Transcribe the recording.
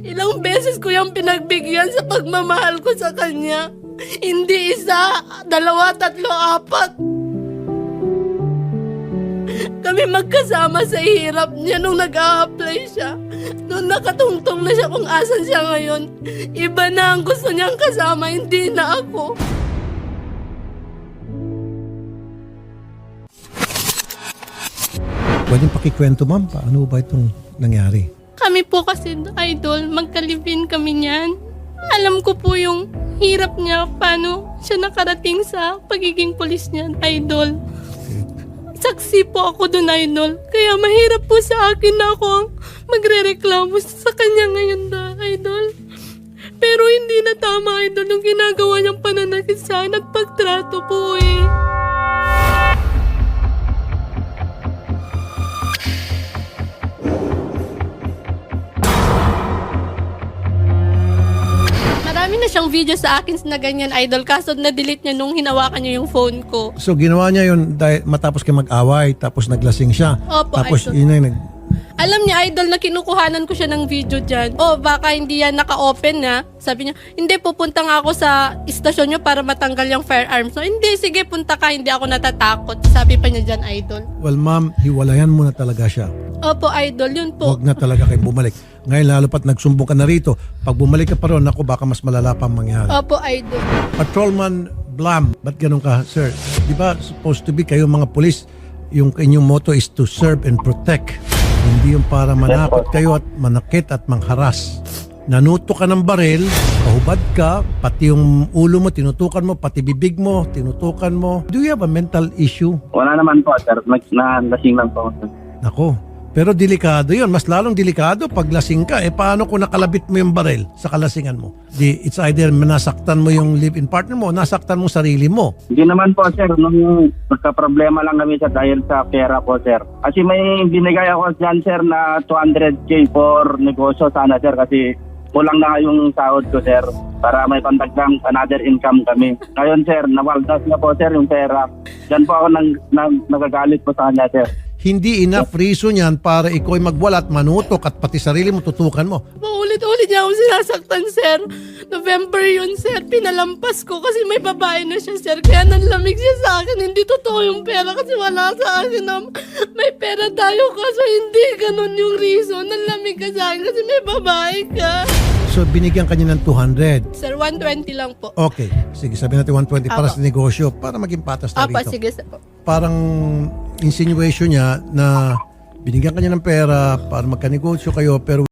Ilang beses ko yung pinagbigyan sa pagmamahal ko sa kanya. Hindi isa, dalawa, tatlo, apat. Kami magkasama sa hirap niya nung nag-a-apply siya. Nung nakatungtong na siya kung asan siya ngayon, iba na ang gusto niyang kasama, hindi na ako. Pwedeng pakikwento, ma'am, paano ba itong nangyari? Kami po kasi, idol, magkalipin kami niyan. Alam ko po yung hirap niya, paano siya nakarating sa pagiging pulis niya, idol. Saksi po ako doon, idol. Kaya mahirap po sa akin na ako ang magre-reklamo sa kanya ngayon, idol. Pero hindi na tama, idol, yung ginagawa niyang pananakit sa akin at pagtrato po eh. Marami na siyang video sa akin na ganyan, idol. Kaso na-delete niya nung hinawakan niya yung phone ko. So, ginawa niya yun dahil matapos kayo mag-away, tapos naglasing siya. Opo, tapos, idol. yun na yung Alam niya, idol, na kinukuhanan ko siya ng video dyan. O, baka hindi yan naka-open na. Sabi niya, hindi, pupunta nga ako sa istasyon niyo para matanggal yung firearms. So, hindi, sige, punta ka, hindi ako natatakot. Sabi pa niya dyan, idol. Well, ma'am, hiwalayan mo na talaga siya. Opo, idol, yun po. Huwag na talaga kayo bumalik. Ngayon, lalo pat nagsumbong ka na rito. Pag bumalik ka pa ron, ako, baka mas malala pang mangyari. Opo, idol. Patrolman Blam, ba't ganun ka, sir? Di ba supposed to be kayo mga pulis, yung inyong motto is to serve and protect. Hindi yung para manakot kayo at manakit at mangharas. Nanuto ka ng baril, pahubad ka, pati yung ulo mo, tinutukan mo, pati bibig mo, tinutukan mo. Do you have a mental issue? Wala naman po, sir. Nalasing lang po. Nako. Pero delikado yun. Mas lalong delikado pag lasing ka. Eh paano kung nakalabit mo yung baril sa kalasingan mo? It's either nasaktan mo yung live-in partner mo o nasaktan mo sarili mo. Hindi naman po, sir. Nung magka-problema lang kami sa dahil sa pera po, sir. Kasi may binigay ako dyan, sir, na 200K for negosyo sana, sir. Kasi kulang na yung sahod ko, sir. Para may pandagdang another income kami. Ngayon, sir, nawaldas na po, sir, yung pera. Diyan po ako nagagalit po sa kanya, sir. Hindi enough reason yan para ikaw ay magwala at manutok at pati sarili mo tutukan mo. Paulit-ulit niya ako sinasaktan, sir. November yun, sir. Pinalampas ko kasi may babae na siya, sir. Kaya nanlamig siya sa akin. Hindi totoo yung pera kasi wala sa akin na may pera tayo. Kaso hindi ganun yung reason. Nanlamig ka sa akin kasi may babae ka. So binigyan kanya ng 200. Sir, 120 lang po. Okay. Sige, sabihin natin 120 para Apo. sa negosyo para maging patas na Apa, rito. sige, sir. Parang insinuation niya na binigyan kanya ng pera para magkanegosyo kayo pero